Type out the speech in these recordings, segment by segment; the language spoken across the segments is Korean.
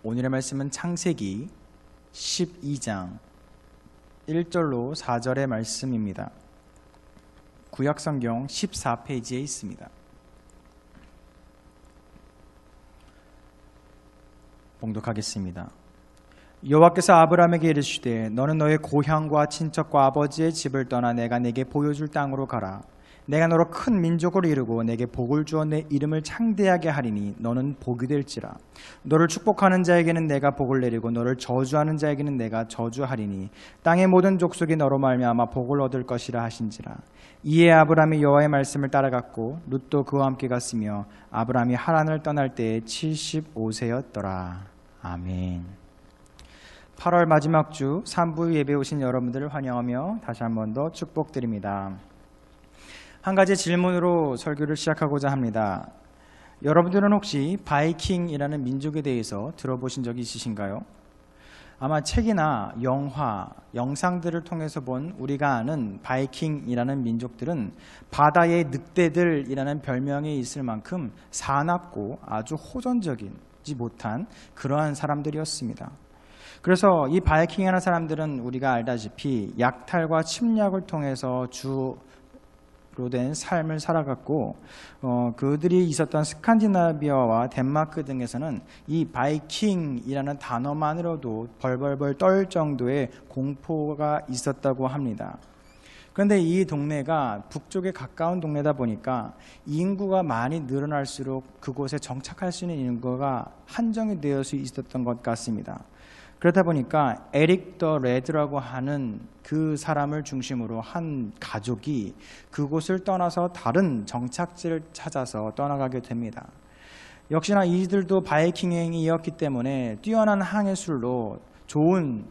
오늘의 말씀은 창세기 12장 1절로 4절의 말씀입니다. 구약성경 14페이지에 있습니다. 봉독하겠습니다. 여호와께서 아브라함에게 이르시되 너는 너의 고향과 친척과 아버지의 집을 떠나 내가 네게 보여줄 땅으로 가라. 내가 너로 큰 민족을 이루고 내게 복을 주어 내 이름을 창대하게 하리니 너는 복이 될지라. 너를 축복하는 자에게는 내가 복을 내리고 너를 저주하는 자에게는 내가 저주하리니 땅의 모든 족속이 너로 말미암아 복을 얻을 것이라 하신지라. 이에 아브라함이 여호와의 말씀을 따라갔고 룻도 그와 함께 갔으며 아브라함이 하란을 떠날 때에 75세였더라. 아멘. 8월 마지막 주 3부 예배 오신 여러분들을 환영하며 다시 한 번 더 축복드립니다. 한 가지 질문으로 설교를 시작하고자 합니다. 여러분들은 혹시 바이킹이라는 민족에 대해서 들어보신 적이 있으신가요? 아마 책이나 영화, 영상들을 통해서 본 우리가 아는 바이킹이라는 민족들은 바다의 늑대들이라는 별명이 있을 만큼 사납고 아주 호전적이지 못한 그러한 사람들이었습니다. 그래서 이 바이킹이라는 사람들은 우리가 알다시피 약탈과 침략을 통해서 주로 된 삶을 살아갔고 그들이 있었던 스칸디나비아와 덴마크 등에서는 이 바이킹이라는 단어만으로도 벌벌벌 떨 정도의 공포가 있었다고 합니다. 그런데 이 동네가 북쪽에 가까운 동네다 보니까 인구가 많이 늘어날수록 그곳에 정착할 수 있는 인구가 한정이 되어 수 있었던 것 같습니다. 그러다 보니까 에릭 더 레드라고 하는 그 사람을 중심으로 한 가족이 그곳을 떠나서 다른 정착지를 찾아서 떠나가게 됩니다. 역시나 이들도 바이킹행이었기 때문에 뛰어난 항해술로 좋은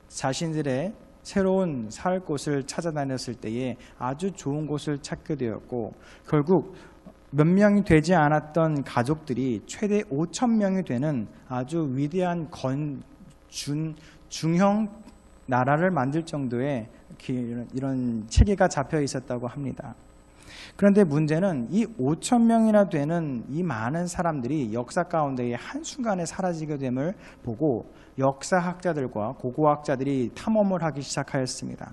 자신들의 새로운 살 곳을 찾아다녔을 때에 아주 좋은 곳을 찾게 되었고 결국 몇 명이 되지 않았던 가족들이 최대 5,000명이 되는 아주 위대한 중형 나라를 만들 정도의 이런 체계가 잡혀 있었다고 합니다. 그런데 문제는 이 5,000명이나 되는 이 많은 사람들이 역사 가운데에 한순간에 사라지게 됨을 보고 역사학자들과 고고학자들이 탐험을 하기 시작하였습니다.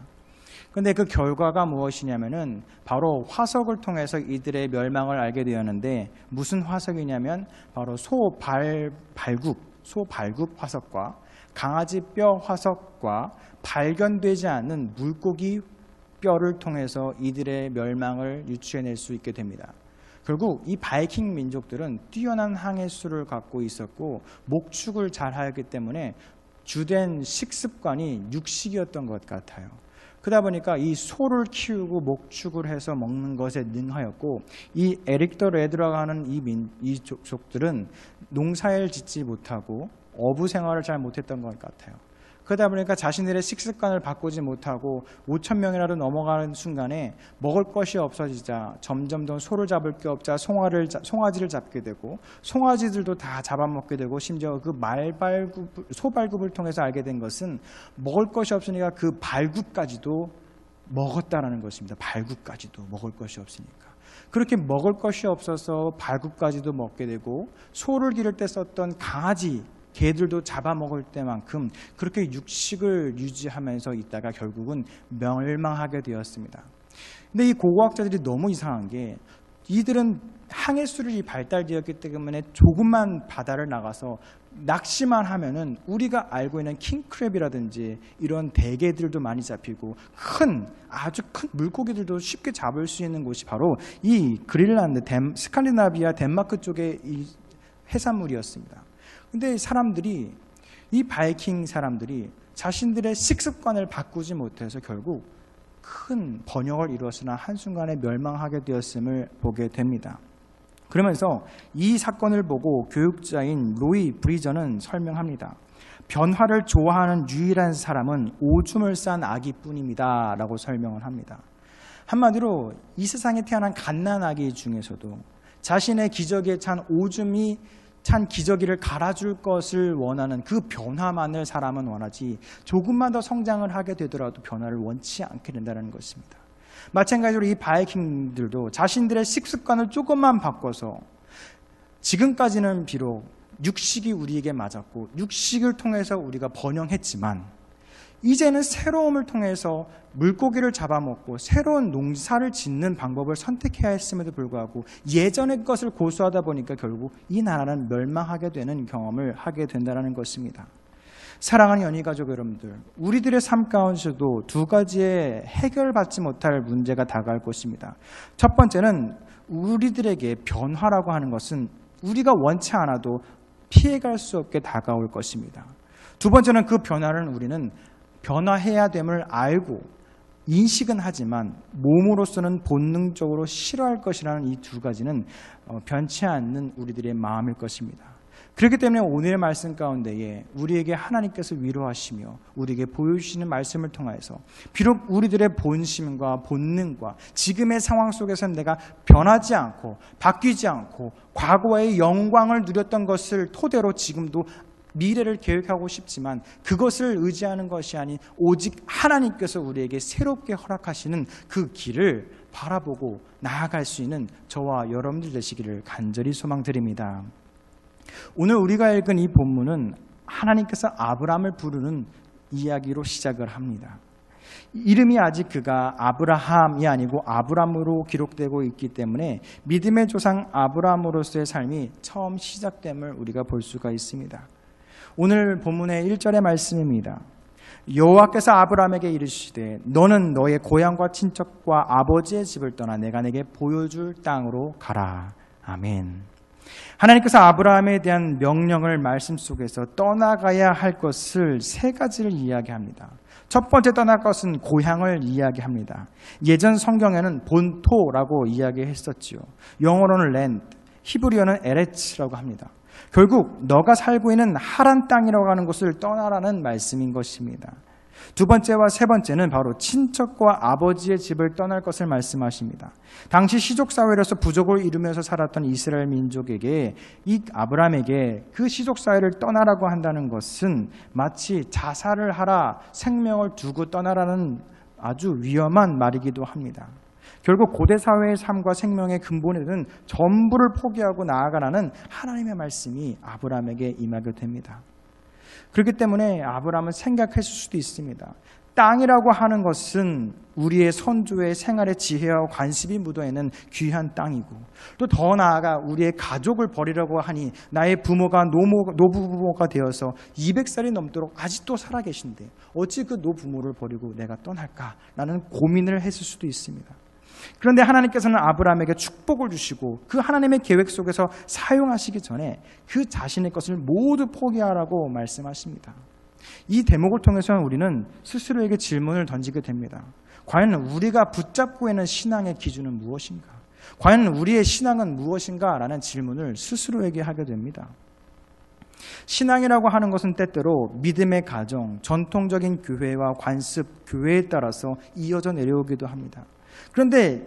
그런데 그 결과가 무엇이냐면은 바로 화석을 통해서 이들의 멸망을 알게 되었는데 무슨 화석이냐면 바로 소발굽 화석과 강아지 뼈 화석과 발견되지 않는 물고기 뼈를 통해서 이들의 멸망을 유추해낼 수 있게 됩니다. 결국 이 바이킹 민족들은 뛰어난 항해술을 갖고 있었고 목축을 잘 하였기 때문에 주된 식습관이 육식이었던 것 같아요. 그러다 보니까 이 소를 키우고 목축을 해서 먹는 것에 능하였고 이 에릭 더 레드라고 하는 이 족속들은 농사를 짓지 못하고 어부 생활을 잘 못했던 것 같아요. 그러다 보니까 자신들의 식습관을 바꾸지 못하고 5,000명이라도 넘어가는 순간에 먹을 것이 없어지자 점점 더 소를 잡을 게 없자 송아지를 잡게 되고 송아지들도 다 잡아먹게 되고 심지어 그 소발굽을 통해서 알게 된 것은 먹을 것이 없으니까 그 발굽까지도 먹었다라는 것입니다. 발굽까지도 먹을 것이 없으니까. 그렇게 먹을 것이 없어서 발굽까지도 먹게 되고 소를 기를 때 썼던 강아지 개들도 잡아먹을 때만큼 그렇게 육식을 유지하면서 있다가 결국은 멸망하게 되었습니다. 근데 이 고고학자들이 너무 이상한 게 이들은 항해술이 발달되었기 때문에 조금만 바다를 나가서 낚시만 하면은 우리가 알고 있는 킹크랩이라든지 이런 대게들도 많이 잡히고 아주 큰 물고기들도 쉽게 잡을 수 있는 곳이 바로 이 그린란드, 스칸디나비아, 덴마크 쪽의 이 해산물이었습니다. 근데 이 바이킹 사람들이 자신들의 식습관을 바꾸지 못해서 결국 큰 번영을 이루었으나 한순간에 멸망하게 되었음을 보게 됩니다. 그러면서 이 사건을 보고 교육자인 로이 브리저는 설명합니다. 변화를 좋아하는 유일한 사람은 오줌을 싼 아기뿐입니다 라고 설명을 합니다. 한마디로 이 세상에 태어난 갓난아기 중에서도 자신의 기저귀에 찬 오줌이 찬 기저귀를 갈아줄 것을 원하는 그 변화만을 사람은 원하지 조금만 더 성장을 하게 되더라도 변화를 원치 않게 된다는 것입니다. 마찬가지로 이 바이킹들도 자신들의 식습관을 조금만 바꿔서 지금까지는 비록 육식이 우리에게 맞았고 육식을 통해서 우리가 번영했지만 이제는 새로움을 통해서 물고기를 잡아먹고 새로운 농사를 짓는 방법을 선택해야 했음에도 불구하고 예전의 것을 고수하다 보니까 결국 이 나라는 멸망하게 되는 경험을 하게 된다는 것입니다. 사랑하는 연희가족 여러분들, 우리들의 삶 가운데서도 두 가지의 해결받지 못할 문제가 다가올 것입니다. 첫 번째는 우리들에게 변화라고 하는 것은 우리가 원치 않아도 피해갈 수 없게 다가올 것입니다. 두 번째는 그 변화를 우리는 변화해야 됨을 알고 인식은 하지만 몸으로서는 본능적으로 싫어할 것이라는 이 두 가지는 변치 않는 우리들의 마음일 것입니다. 그렇기 때문에 오늘의 말씀 가운데에 우리에게 하나님께서 위로하시며 우리에게 보여주시는 말씀을 통해서 비록 우리들의 본심과 본능과 지금의 상황 속에서 내가 변하지 않고 바뀌지 않고 과거의 영광을 누렸던 것을 토대로 지금도 미래를 계획하고 싶지만 그것을 의지하는 것이 아닌 오직 하나님께서 우리에게 새롭게 허락하시는 그 길을 바라보고 나아갈 수 있는 저와 여러분들 되시기를 간절히 소망드립니다. 오늘 우리가 읽은 이 본문은 하나님께서 아브라함을 부르는 이야기로 시작을 합니다. 이름이 아직 그가 아브라함이 아니고 아브람으로 기록되고 있기 때문에 믿음의 조상 아브라함으로서의 삶이 처음 시작됨을 우리가 볼 수가 있습니다. 오늘 본문의 1절의 말씀입니다. 여호와께서 아브라함에게 이르시되 너는 너의 고향과 친척과 아버지의 집을 떠나 내가 내게 보여줄 땅으로 가라. 아멘. 하나님께서 아브라함에 대한 명령을 말씀 속에서 떠나가야 할 것을 세 가지를 이야기합니다. 첫 번째 떠날 것은 고향을 이야기합니다. 예전 성경에는 본토라고 이야기했었지요. 영어로는 land, 히브리어는 에레츠라고 합니다. 결국 너가 살고 있는 하란 땅이라고 하는 곳을 떠나라는 말씀인 것입니다. 두 번째와 세 번째는 바로 친척과 아버지의 집을 떠날 것을 말씀하십니다. 당시 시족사회로서 부족을 이루면서 살았던 이스라엘 민족에게 이 아브라함에게 그 시족사회를 떠나라고 한다는 것은 마치 자살을 하라, 생명을 두고 떠나라는 아주 위험한 말이기도 합니다. 결국 고대 사회의 삶과 생명의 근본에는 전부를 포기하고 나아가라는 하나님의 말씀이 아브라함에게 임하게 됩니다. 그렇기 때문에 아브라함은 생각했을 수도 있습니다. 땅이라고 하는 것은 우리의 선조의 생활의 지혜와 관습이 묻어있는 귀한 땅이고 또 더 나아가 우리의 가족을 버리려고 하니 나의 부모가 노부부모가 되어서 200살이 넘도록 아직도 살아계신데 어찌 그 노부모를 버리고 내가 떠날까라는 고민을 했을 수도 있습니다. 그런데 하나님께서는 아브라함에게 축복을 주시고 그 하나님의 계획 속에서 사용하시기 전에 그 자신의 것을 모두 포기하라고 말씀하십니다. 이 대목을 통해서 우리는 스스로에게 질문을 던지게 됩니다. 과연 우리가 붙잡고 있는 신앙의 기준은 무엇인가? 과연 우리의 신앙은 무엇인가? 라는 질문을 스스로에게 하게 됩니다. 신앙이라고 하는 것은 때때로 믿음의 가정, 전통적인 교회와 관습, 교회에 따라서 이어져 내려오기도 합니다. 그런데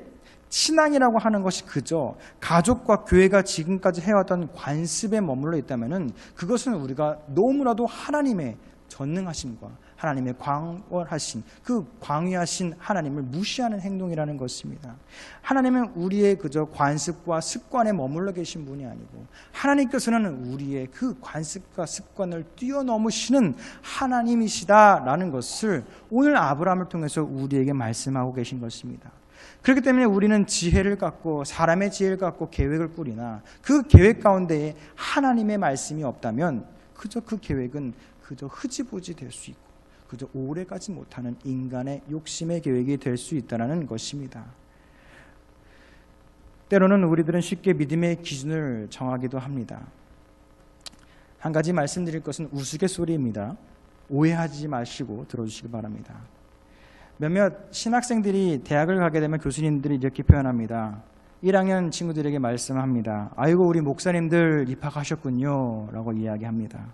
신앙이라고 하는 것이 그저 가족과 교회가 지금까지 해왔던 관습에 머물러 있다면 그것은 우리가 너무나도 하나님의 전능하심과 하나님의 광활하신 그 광위하신 하나님을 무시하는 행동이라는 것입니다. 하나님은 우리의 그저 관습과 습관에 머물러 계신 분이 아니고 하나님께서는 우리의 그 관습과 습관을 뛰어넘으시는 하나님이시다라는 것을 오늘 아브라함을 통해서 우리에게 말씀하고 계신 것입니다. 그렇기 때문에 우리는 지혜를 갖고 사람의 지혜를 갖고 계획을 꾸리나 그 계획 가운데에 하나님의 말씀이 없다면 그저 그 계획은 그저 흐지부지 될 수 있고 그저 오래가지 못하는 인간의 욕심의 계획이 될 수 있다는 것입니다. 때로는 우리들은 쉽게 믿음의 기준을 정하기도 합니다. 한 가지 말씀드릴 것은 우스갯소리입니다. 오해하지 마시고 들어주시기 바랍니다. 몇몇 신학생들이 대학을 가게 되면 교수님들이 이렇게 표현합니다. 1학년 친구들에게 말씀합니다. 아이고 우리 목사님들 입학하셨군요 라고 이야기합니다.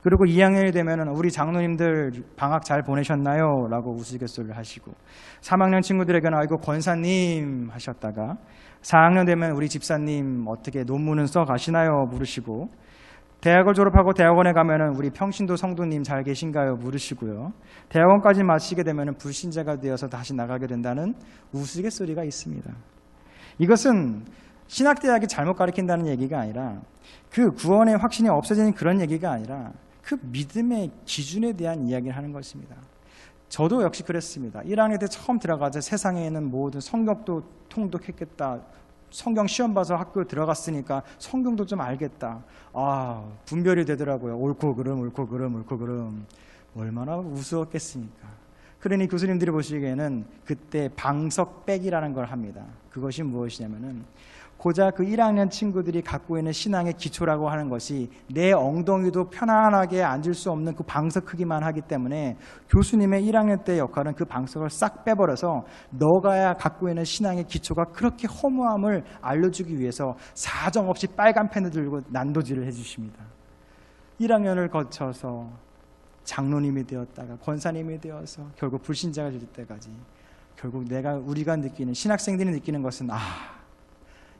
그리고 2학년이 되면 우리 장로님들 방학 잘 보내셨나요? 라고 우스갯소리를 하시고 3학년 친구들에게는 아이고 권사님 하셨다가 4학년 되면 우리 집사님 어떻게 논문은 써가시나요? 물으시고 대학을 졸업하고 대학원에 가면 우리 평신도 성도님 잘 계신가요? 물으시고요. 대학원까지 마치게 되면 불신자가 되어서 다시 나가게 된다는 우스갯소리가 있습니다. 이것은 신학대학이 잘못 가르친다는 얘기가 아니라 그 구원의 확신이 없어지는 그런 얘기가 아니라 그 믿음의 기준에 대한 이야기를 하는 것입니다. 저도 역시 그랬습니다. 1학년 때 처음 들어가서 세상에 있는 모든 성경도 통독했겠다. 성경 시험 봐서 학교 들어갔으니까 성경도 좀 알겠다. 분별이 되더라고요. 옳고 그름, 옳고 그름, 옳고 그름. 얼마나 우스웠겠습니까? 그러니 교수님들이 보시기에는 그때 방석백이라는 걸 합니다. 그것이 무엇이냐면은 고작 그 1학년 친구들이 갖고 있는 신앙의 기초라고 하는 것이 내 엉덩이도 편안하게 앉을 수 없는 그 방석 크기만 하기 때문에 교수님의 1학년 때 역할은 그 방석을 싹 빼버려서 너가 갖고 있는 신앙의 기초가 그렇게 허무함을 알려주기 위해서 사정없이 빨간 펜을 들고 난도질을 해주십니다. 1학년을 거쳐서 장로님이 되었다가 권사님이 되어서 결국 불신자가 될 때까지 결국 우리가 느끼는 신학생들이 느끼는 것은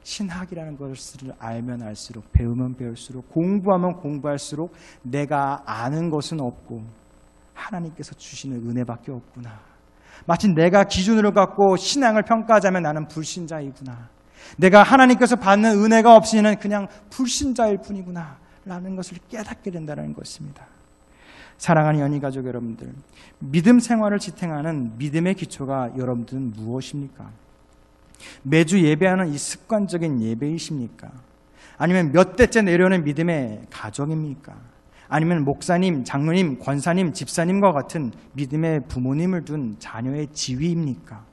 신학이라는 것을 알면 알수록 배우면 배울수록 공부하면 공부할수록 내가 아는 것은 없고 하나님께서 주시는 은혜밖에 없구나. 마치 내가 기준으로 갖고 신앙을 평가하자면 나는 불신자이구나. 내가 하나님께서 받는 은혜가 없이는 그냥 불신자일 뿐이구나 라는 것을 깨닫게 된다는 것입니다. 사랑하는 연희가족 여러분들, 믿음 생활을 지탱하는 믿음의 기초가 여러분들은 무엇입니까? 매주 예배하는 이 습관적인 예배이십니까? 아니면 몇 대째 내려오는 믿음의 가정입니까? 아니면 목사님, 장로님, 권사님, 집사님과 같은 믿음의 부모님을 둔 자녀의 지위입니까?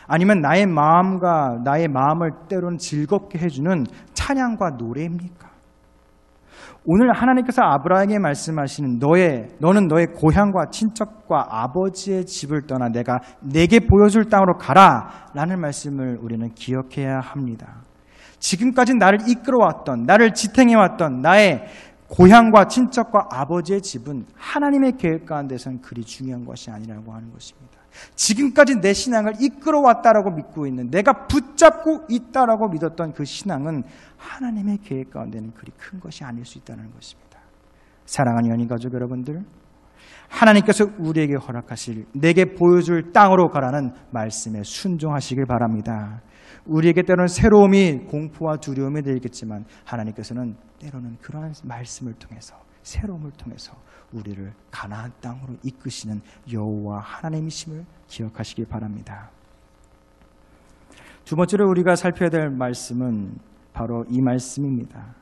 아니면 나의 마음을 때로는 즐겁게 해주는 찬양과 노래입니까? 오늘 하나님께서 아브라함에게 말씀하시는 너는 너의 고향과 친척과 아버지의 집을 떠나 내게 보여줄 땅으로 가라 라는 말씀을 우리는 기억해야 합니다. 지금까지 나를 이끌어왔던, 나를 지탱해왔던 나의 고향과 친척과 아버지의 집은 하나님의 계획 가운데서는 그리 중요한 것이 아니라고 하는 것입니다. 지금까지 내 신앙을 이끌어왔다라고 믿고 있는, 내가 붙잡고 있다라고 믿었던 그 신앙은 하나님의 계획 가운데는 그리 큰 것이 아닐 수 있다는 것입니다. 사랑하는 연인가족 여러분들, 하나님께서 우리에게 허락하실 내게 보여줄 땅으로 가라는 말씀에 순종하시길 바랍니다. 우리에게 때로는 새로움이 공포와 두려움이 되겠지만 하나님께서는 때로는 그러한 말씀을 통해서, 새로움을 통해서 우리를 가나안 땅으로 이끄시는 여호와 하나님이심을 기억하시길 바랍니다. 두 번째로 우리가 살펴야 될 말씀은 바로 이 말씀입니다.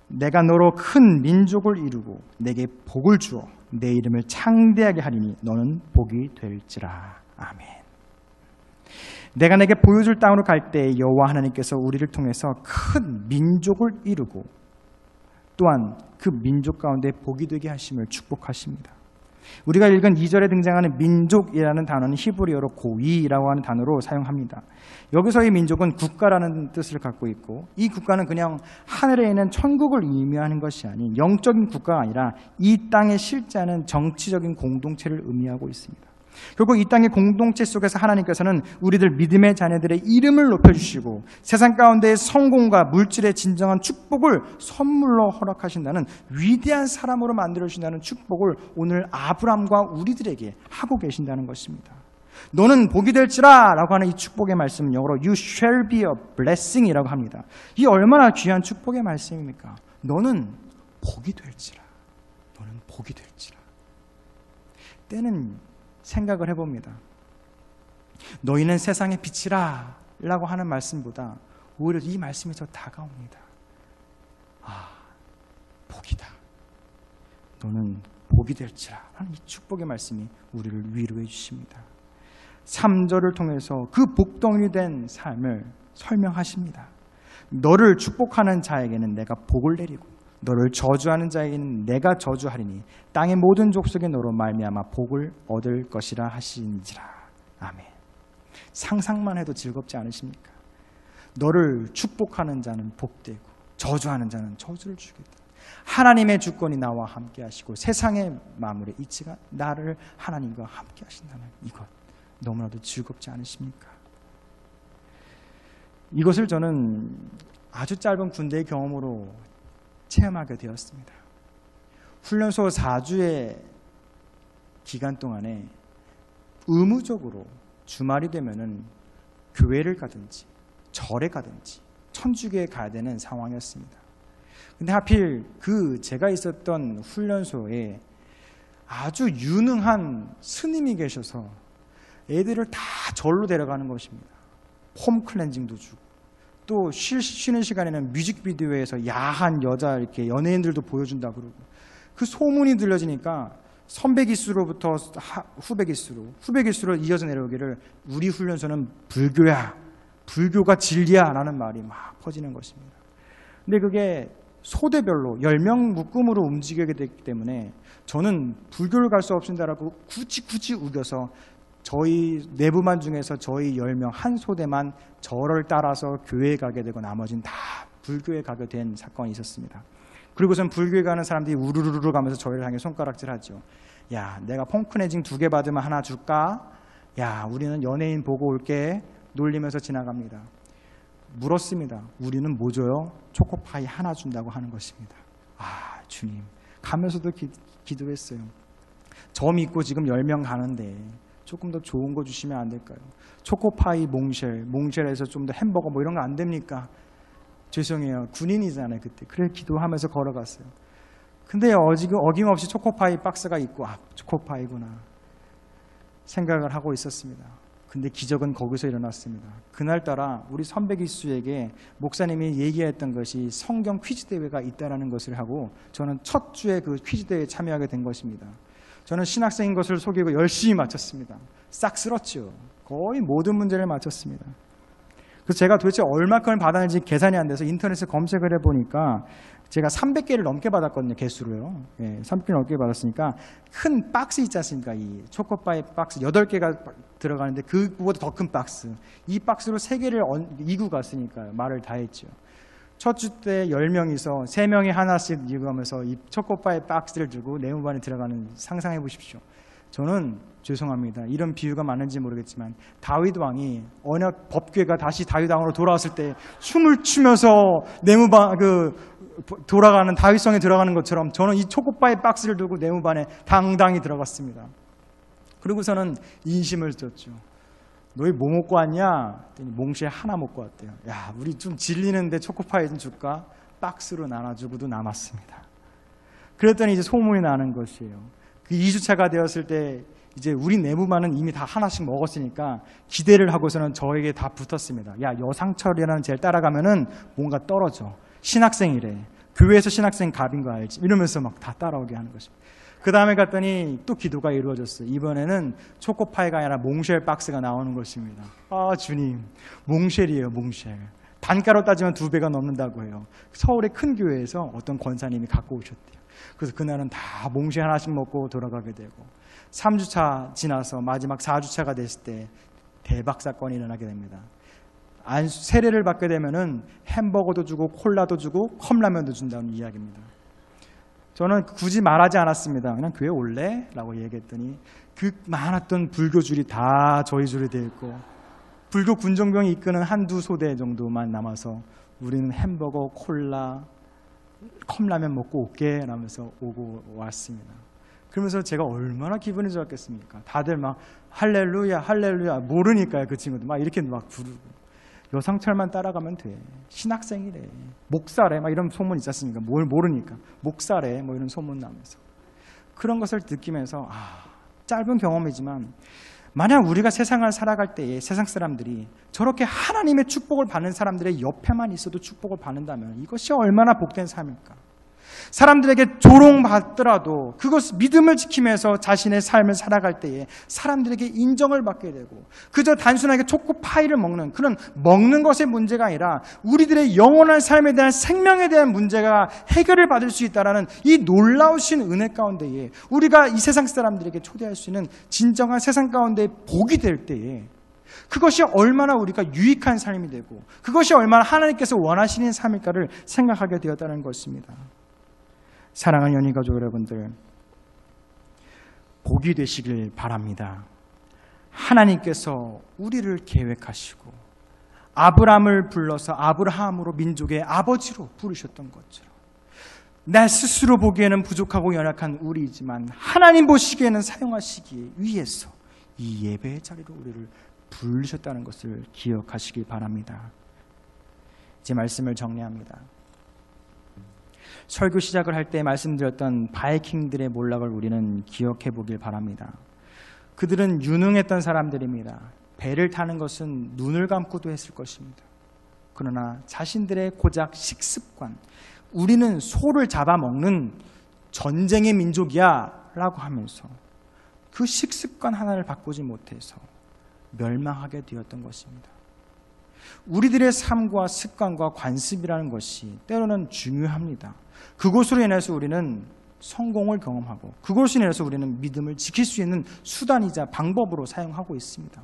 내가 너로 큰 민족을 이루고 내게 복을 주어 내 이름을 창대하게 하리니 너는 복이 될지라. 아멘. 내가 내게 보여줄 땅으로 갈 때 여호와 하나님께서 우리를 통해서 큰 민족을 이루고 또한 그 민족 가운데 복이 되게 하심을 축복하십니다. 우리가 읽은 2절에 등장하는 민족이라는 단어는 히브리어로 고이라고 하는 단어로 사용합니다. 여기서의 민족은 국가라는 뜻을 갖고 있고, 이 국가는 그냥 하늘에 있는 천국을 의미하는 것이 아닌 영적인 국가가 아니라 이 땅에 실제하는 정치적인 공동체를 의미하고 있습니다. 결국 이 땅의 공동체 속에서 하나님께서는 우리들 믿음의 자녀들의 이름을 높여주시고 세상 가운데의 성공과 물질의 진정한 축복을 선물로 허락하신다는, 위대한 사람으로 만들어주신다는 축복을 오늘 아브람과 우리들에게 하고 계신다는 것입니다. 너는 복이 될지라 라고 하는 이 축복의 말씀은 영어로 You shall be a blessing 이라고 합니다. 이 얼마나 귀한 축복의 말씀입니까? 너는 복이 될지라. 너는 복이 될지라. 때는 생각을 해봅니다. 너희는 세상의 빛이라 라고 하는 말씀보다 오히려 이 말씀이 더 다가옵니다. 복이다. 너는 복이 될지라 하는 이 축복의 말씀이 우리를 위로해 주십니다. 3절을 통해서 그 복덩이 된 삶을 설명하십니다. 너를 축복하는 자에게는 내가 복을 내리고 너를 저주하는 자에게는 내가 저주하리니 땅의 모든 족속이 너로 말미암아 복을 얻을 것이라 하시니라. 아멘. 상상만 해도 즐겁지 않으십니까? 너를 축복하는 자는 복되고 저주하는 자는 저주를 주겠다. 하나님의 주권이 나와 함께 하시고 세상의 마무리 이치가 나를 하나님과 함께 하신다는 이것, 너무나도 즐겁지 않으십니까? 이것을 저는 아주 짧은 군대의 경험으로 체험하게 되었습니다. 훈련소 4주의 기간 동안에 의무적으로 주말이 되면은 교회를 가든지 절에 가든지 천주교에 가야 되는 상황이었습니다. 근데 하필 제가 있었던 훈련소에 아주 유능한 스님이 계셔서 애들을 다 절로 데려가는 것입니다. 홈 클렌징도 주고, 또 쉬는 시간에는 뮤직비디오에서 야한 여자 이렇게 연예인들도 보여준다 그러고, 그 소문이 들려지니까 선배 기수로부터 후배 기수로 이어져 내려오기를 우리 훈련소는 불교야, 불교가 진리야 라는 말이 막 퍼지는 것입니다. 근데 그게 소대별로 10명 묶음으로 움직이게 됐기 때문에 저는 불교를 갈 수 없습니다라고 굳이 우겨서 저희 내부만 중에서 저희 10명 한 소대만 저를 따라서 교회에 가게 되고 나머지는 다 불교에 가게 된 사건이 있었습니다. 그리고선 불교에 가는 사람들이 우르르르 가면서 저희를 향해 손가락질하죠. 야, 내가 펑크네징 2개 받으면 하나 줄까? 야, 우리는 연예인 보고 올게. 놀리면서 지나갑니다. 물었습니다. 우리는 뭐 줘요? 초코파이 하나 준다고 하는 것입니다. 아, 주님. 가면서도 기도했어요. 저 믿고 지금 10명 가는데 조금 더 좋은 거 주시면 안 될까요? 초코파이 몽쉘에서 좀 더 햄버거 뭐 이런 거 안 됩니까? 죄송해요. 군인이잖아요, 그때. 그래 기도하면서 걸어갔어요. 근데 어김없이 초코파이 박스가 있고, 아, 초코파이구나 생각을 하고 있었습니다. 근데 기적은 거기서 일어났습니다. 그날따라 우리 선배 기수에게 목사님이 얘기했던 것이 성경 퀴즈 대회가 있다는 것을 하고, 저는 첫 주에 그 퀴즈 대회에 참여하게 된 것입니다. 저는 신학생인 것을 속이고 열심히 맞췄습니다. 싹 쓸었죠. 거의 모든 문제를 맞췄습니다. 그래서 제가 도대체 얼마큼을 받았는지 계산이 안 돼서 인터넷에 검색을 해보니까 제가 300개를 넘게 받았거든요, 개수로요. 예, 300개 넘게 받았으니까 큰 박스 있지 않습니까? 이 초코파이 박스 8개가 들어가는데 그보다 더 큰 박스. 이 박스로 3개를 이고 갔으니까요. 말을 다 했죠. 첫 주 때 10명이서 3명이 하나씩 이고 가면서 이 초코파이 박스를 들고 내무반에 들어가는, 상상해 보십시오. 저는 죄송합니다. 이런 비유가 맞는지 모르겠지만 다윗 왕이 언약 법궤가 다시 다윗 왕으로 돌아왔을 때 춤을 추면서 내무반 돌아가는 다윗성에 들어가는 것처럼 저는 이 초코파이 박스를 들고 내무반에 당당히 들어갔습니다. 그리고서는 인심을 줬죠. 너희 뭐 먹고 왔냐? 몽쉘 하나 먹고 왔대요. 야, 우리 좀 질리는데 초코파이 좀 줄까? 박스로 나눠주고도 남았습니다. 그랬더니 이제 소문이 나는 것이에요. 그 2주차가 되었을 때 이제 우리 내부만은 이미 다 하나씩 먹었으니까 기대를 하고서는 저에게 다 붙었습니다. 야, 여상철이라는 쟤를 따라가면은 뭔가 떨어져. 신학생이래. 교회에서 신학생 갑인 거 알지? 이러면서 막 다 따라오게 하는 것입니다. 그 다음에 갔더니 또 기도가 이루어졌어요. 이번에는 초코파이가 아니라 몽쉘 박스가 나오는 것입니다. 아, 주님, 몽쉘이에요, 몽쉘. 단가로 따지면 2배가 넘는다고 해요. 서울의 큰 교회에서 어떤 권사님이 갖고 오셨대요. 그래서 그날은 다 몽쉘 하나씩 먹고 돌아가게 되고, 3주차 지나서 마지막 4주차가 됐을 때 대박 사건이 일어나게 됩니다. 세례를 받게 되면은 햄버거도 주고 콜라도 주고 컵라면도 준다는 이야기입니다. 저는 굳이 말하지 않았습니다. 그냥 교회 올래? 라고 얘기했더니 그 많았던 불교줄이 다 저희 줄이 되어 있고, 불교 군정병이 이끄는 한두 소대 정도만 남아서 우리는 햄버거, 콜라, 컵라면 먹고 올게 라면서 오고 왔습니다. 그러면서 제가 얼마나 기분이 좋았겠습니까? 다들 막 할렐루야 할렐루야, 모르니까요. 그 친구들 막 이렇게 막 부르고, 여상철만 따라가면 돼, 신학생이래, 목사래, 막 이런 소문 있지 않습니까? 뭘 모르니까 목사래 뭐 이런 소문 나면서 그런 것을 느끼면서, 짧은 경험이지만 만약 우리가 세상을 살아갈 때에 세상 사람들이 저렇게 하나님의 축복을 받는 사람들의 옆에만 있어도 축복을 받는다면 이것이 얼마나 복된 삶일까? 사람들에게 조롱받더라도 그것 믿음을 지키면서 자신의 삶을 살아갈 때에 사람들에게 인정을 받게 되고, 그저 단순하게 초코파이를 먹는 그런 먹는 것의 문제가 아니라 우리들의 영원한 삶에 대한, 생명에 대한 문제가 해결을 받을 수 있다는 이 놀라우신 은혜 가운데에 우리가 이 세상 사람들에게 초대할 수 있는 진정한 세상 가운데 복이 될 때에 그것이 얼마나 우리가 유익한 삶이 되고 그것이 얼마나 하나님께서 원하시는 삶일까를 생각하게 되었다는 것입니다. 사랑하는 연인가족 여러분들, 복이 되시길 바랍니다. 하나님께서 우리를 계획하시고 아브라함을 불러서 아브라함으로 민족의 아버지로 부르셨던 것처럼 나 스스로 보기에는 부족하고 연약한 우리이지만 하나님 보시기에는 사용하시기 위해서 이 예배의 자리로 우리를 부르셨다는 것을 기억하시길 바랍니다. 제 말씀을 정리합니다. 설교 시작을 할 때 말씀드렸던 바이킹들의 몰락을 우리는 기억해 보길 바랍니다. 그들은 유능했던 사람들입니다. 배를 타는 것은 눈을 감고도 했을 것입니다. 그러나 자신들의 고작 식습관, 우리는 소를 잡아먹는 전쟁의 민족이야 라고 하면서 그 식습관 하나를 바꾸지 못해서 멸망하게 되었던 것입니다. 우리들의 삶과 습관과 관습이라는 것이 때로는 중요합니다. 그것으로 인해서 우리는 성공을 경험하고 그것으로 인해서 우리는 믿음을 지킬 수 있는 수단이자 방법으로 사용하고 있습니다.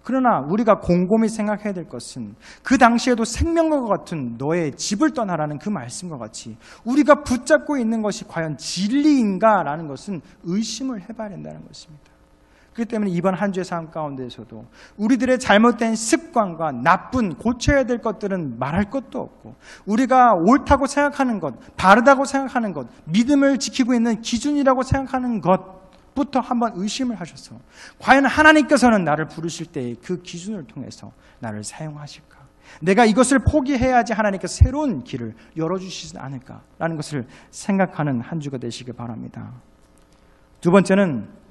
그러나 우리가 곰곰이 생각해야 될 것은 그 당시에도 생명과 같은 너의 집을 떠나라는 그 말씀과 같이 우리가 붙잡고 있는 것이 과연 진리인가 라는 것은 의심을 해봐야 된다는 것입니다. 그렇기 때문에 이번 한 주의 삶 가운데에서도 우리들의 잘못된 습관과 나쁜 고쳐야 될 것들은 말할 것도 없고 우리가 옳다고 생각하는 것, 바르다고 생각하는 것, 믿음을 지키고 있는 기준이라고 생각하는 것부터 한번 의심을 하셔서 과연 하나님께서는 나를 부르실 때 그 기준을 통해서 나를 사용하실까? 내가 이것을 포기해야지 하나님께서 새로운 길을 열어주시지 않을까라는 것을 생각하는 한 주가 되시길 바랍니다. 두 번째는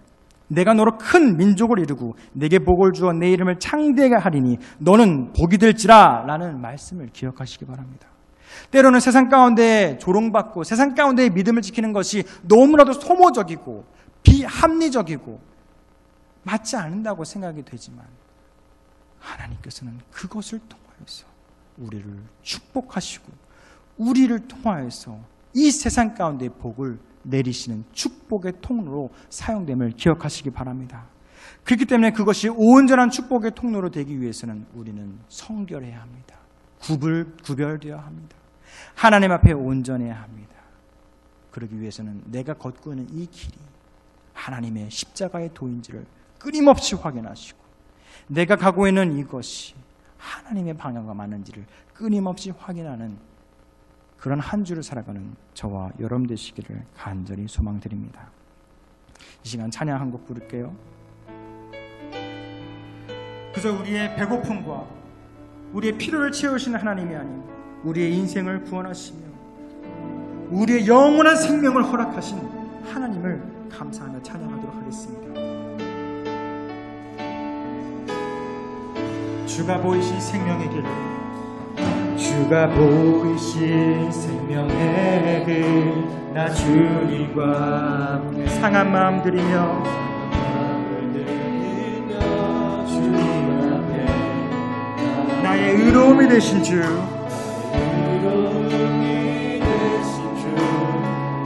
내가 너로 큰 민족을 이루고 내게 복을 주어 내 이름을 창대하게 하리니 너는 복이 될지라 라는 말씀을 기억하시기 바랍니다. 때로는 세상 가운데 조롱받고 세상 가운데 믿음을 지키는 것이 너무나도 소모적이고 비합리적이고 맞지 않는다고 생각이 되지만 하나님께서는 그것을 통하여서 우리를 축복하시고 우리를 통하여서 이 세상 가운데 복을 내리시는 축복의 통로로 사용됨을 기억하시기 바랍니다. 그렇기 때문에 그것이 온전한 축복의 통로로 되기 위해서는 우리는 성결해야 합니다. 구별되어야 합니다. 하나님 앞에 온전해야 합니다. 그러기 위해서는 내가 걷고 있는 이 길이 하나님의 십자가의 도인지를 끊임없이 확인하시고 내가 가고 있는 이것이 하나님의 방향과 맞는지를 끊임없이 확인하는 그런 한 주를 살아가는 저와 여러분 되시기를 간절히 소망드립니다. 이 시간 찬양 한 곡 부를게요. 그저 우리의 배고픔과 우리의 필요를 채우시는 하나님이 아닌 우리의 인생을 구원하시며 우리의 영원한 생명을 허락하신 하나님을 감사하며 찬양하도록 하겠습니다. 주가 보이신 생명의 길, 주가 보이신 생명의 길, 나 주님과 함께 상한 마음 들이며 주님 앞에 나의 의로움이 되신 주,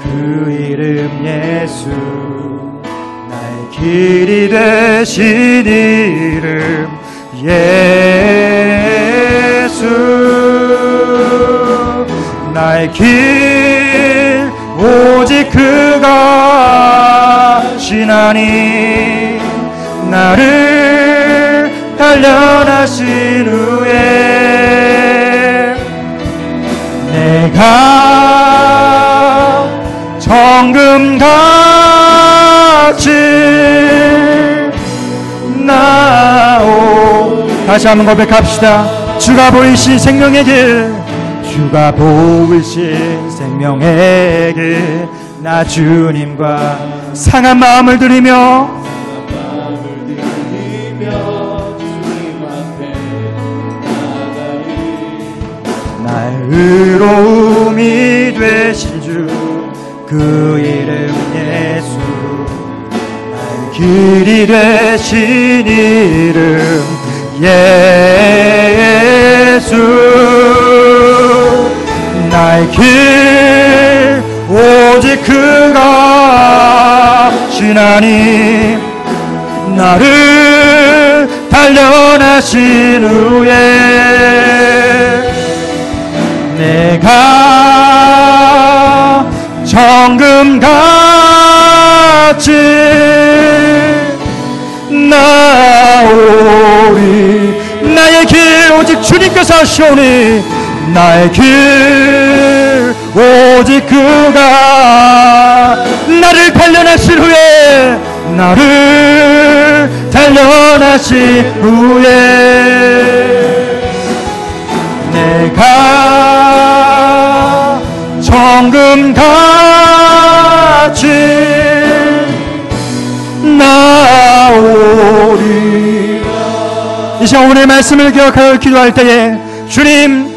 그 이름 예수, 나의 길이 되신 이름 예수, 나의 길 오직 그가 신하니 나를 단련하신 후에 내가 정금같이 나오. 다시 한번 고백합시다. 주가 보이신 생명의 길, 주가 보이신 생명의 길, 나 주님과 상한 마음을 드리며 나의 의로움이 되신 주, 그 이름 예수, 나의 길이 되신 이름 예수, 나의 길 오직 그가 신하니 나를 단련하신 후에 내가 정금같이 나오리. 나의 길 오직 주님께서 하시오니 나의 길 오직 그가 나를 단련하신 후에 나를 단련하신 후에 내가 정금같이 나오리라. 이 시간 오늘의 말씀을 기억하여 기도할 때에 주님,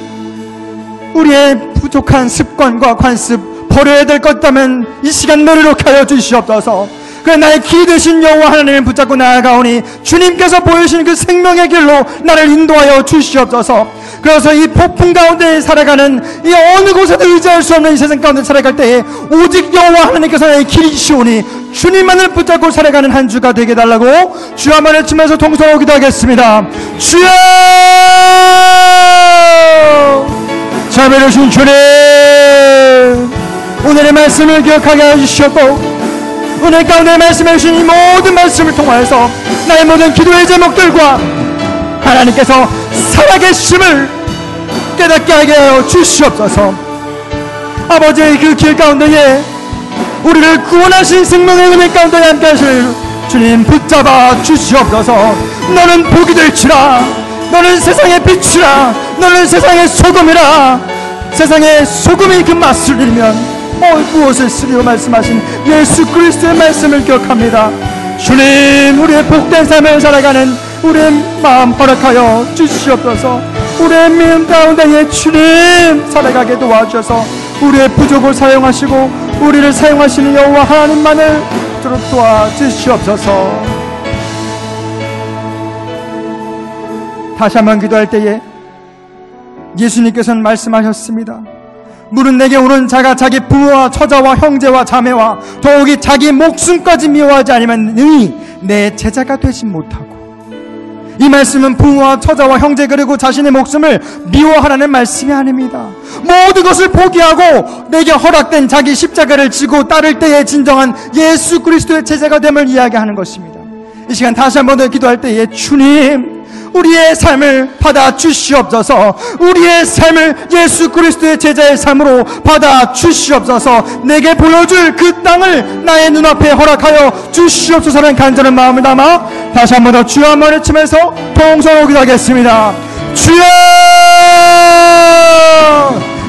우리의 부족한 습관과 관습 버려야 될 것 있다면 이 시간 내리도록 하여 주시옵소서. 그래, 나의 기 되신 여호와 하나님을 붙잡고 나아가오니 주님께서 보여주신 그 생명의 길로 나를 인도하여 주시옵소서. 그래서 이 폭풍 가운데 살아가는 이 어느 곳에도 의지할 수 없는 이 세상 가운데 살아갈 때에 오직 여호와 하나님께서 나의 길이시오니 주님만을 붙잡고 살아가는 한 주가 되게 달라고 주 한번 외치면서 동서로 기도하겠습니다. 주여! 자비로우신 주님, 오늘의 말씀을 기억하게 해주시옵고 오늘 가운데 말씀해 주신 이 모든 말씀을 통하여서 나의 모든 기도의 제목들과 하나님께서 살아계심을 깨닫게 하게 하여 주시옵소서. 아버지의 그 길 가운데에 우리를 구원하신 생명의 은혜 가운데 함께 하실 주님 붙잡아 주시옵소서. 너는 복이 될지라. 너는 세상의 빛이라. 너는 세상의 소금이라. 세상의 소금이 그 맛을 잃으면 무엇을 쓰리오 말씀하신 예수 그리스도의 말씀을 기억합니다. 주님, 우리의 복된 삶을 살아가는 우리의 마음 허락하여 주시옵소서. 우리의 믿음 가운데에 주님 살아가게 도와주셔서 우리의 부족을 사용하시고 우리를 사용하시는 여호와 하나님만을 도와주시옵소서. 다시 한번 기도할 때에 예수님께서는 말씀하셨습니다. 물은 내게 오는 자가 자기 부모와 처자와 형제와 자매와 더욱이 자기 목숨까지 미워하지 않으면 능히 내 제자가 되지 못하고. 이 말씀은 부모와 처자와 형제 그리고 자신의 목숨을 미워하라는 말씀이 아닙니다. 모든 것을 포기하고 내게 허락된 자기 십자가를 지고 따를 때에 진정한 예수 그리스도의 제자가 됨을 이야기하는 것입니다. 이 시간 다시 한번 더 기도할 때에 주님, 우리의 삶을 받아 주시옵소서. 우리의 삶을 예수 그리스도의 제자의 삶으로 받아 주시옵소서. 내게 보여줄 그 땅을 나의 눈앞에 허락하여 주시옵소서라는 간절한 마음을 담아 다시 한번 더 주여 한번 외치면서 동서로 기도하겠습니다. 주여!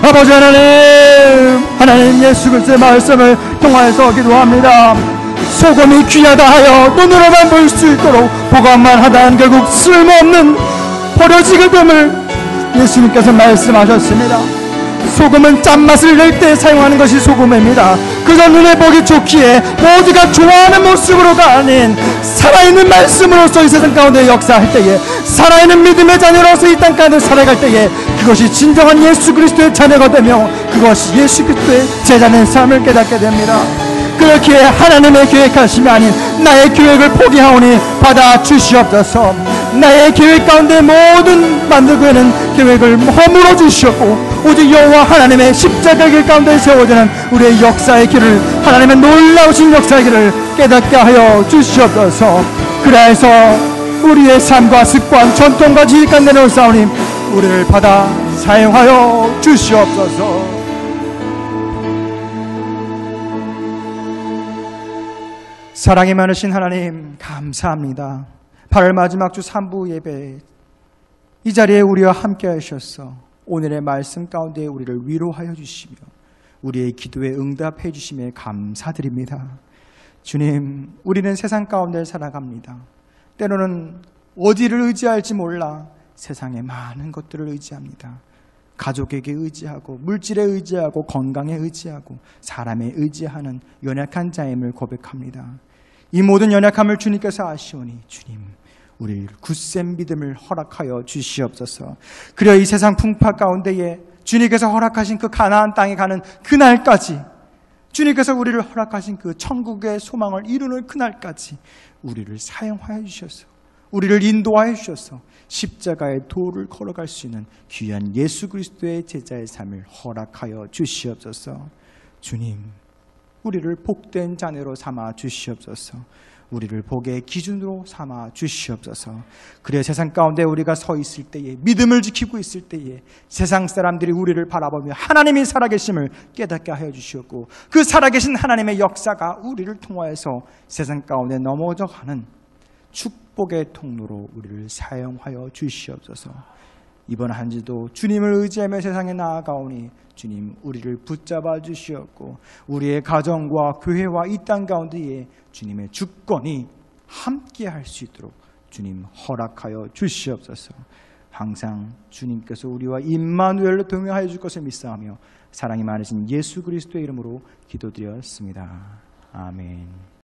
아버지 하나님 예수 그리스도의 말씀을 통하여서 기도합니다. 소금이 귀하다 하여 눈으로만 볼 수 있도록 보관만 하다한 결국 쓸모없는 버려지게 됨을 예수님께서 말씀하셨습니다. 소금은 짠맛을 낼 때 사용하는 것이 소금입니다. 그저 눈에 보기 좋기에 모두가 좋아하는 모습으로가 아닌 살아있는 말씀으로서 이 세상 가운데 역사할 때에, 살아있는 믿음의 자녀로서 이 땅 가운데 살아갈 때에 그것이 진정한 예수 그리스도의 자녀가 되며 그것이 예수 그리스도의 제자는 삶을 깨닫게 됩니다. 그렇기에 하나님의 계획하심이 아닌 나의 계획을 포기하오니 받아 주시옵소서. 나의 계획 가운데 모든 만들고 있는 계획을 허물어 주시옵고 오직 여호와 하나님의 십자가의 길 가운데 세워지는 우리의 역사의 길을, 하나님의 놀라우신 역사의 길을 깨닫게 하여 주시옵소서. 그래서 우리의 삶과 습관, 전통과 지식과 내놓사오니 우리를 받아 사용하여 주시옵소서. 사랑이 많으신 하나님 감사합니다. 8월 마지막 주 3부 예배 이 자리에 우리와 함께 하셔서 오늘의 말씀 가운데 우리를 위로하여 주시며 우리의 기도에 응답해 주심에 감사드립니다. 주님, 우리는 세상 가운데 살아갑니다. 때로는 어디를 의지할지 몰라 세상에 많은 것들을 의지합니다. 가족에게 의지하고 물질에 의지하고 건강에 의지하고 사람에 의지하는 연약한 자임을 고백합니다. 이 모든 연약함을 주님께서 아시오니 주님, 우리를 굳센 믿음을 허락하여 주시옵소서. 그려 이 세상 풍파 가운데에 주님께서 허락하신 그 가나안 땅에 가는 그날까지, 주님께서 우리를 허락하신 그 천국의 소망을 이루는 그날까지 우리를 사용하여 주셔서, 우리를 인도하여 주셔서 십자가의 도를 걸어갈 수 있는 귀한 예수 그리스도의 제자의 삶을 허락하여 주시옵소서. 주님, 우리를 복된 자녀로 삼아 주시옵소서. 우리를 복의 기준으로 삼아 주시옵소서. 그래 세상 가운데 우리가 서 있을 때에, 믿음을 지키고 있을 때에 세상 사람들이 우리를 바라보며 하나님이 살아계심을 깨닫게 하여 주시옵고 그 살아계신 하나님의 역사가 우리를 통하여서 세상 가운데 넘어져가는 축복의 통로로 우리를 사용하여 주시옵소서. 이번 한 주도 주님을 의지하며 세상에 나아가오니 주님 우리를 붙잡아 주시었고 우리의 가정과 교회와 이 땅 가운데에 주님의 주권이 함께 할 수 있도록 주님 허락하여 주시옵소서. 항상 주님께서 우리와 임마누엘로 동행하여 줄 것을 믿사오며 사랑이 많으신 예수 그리스도의 이름으로 기도드렸습니다. 아멘.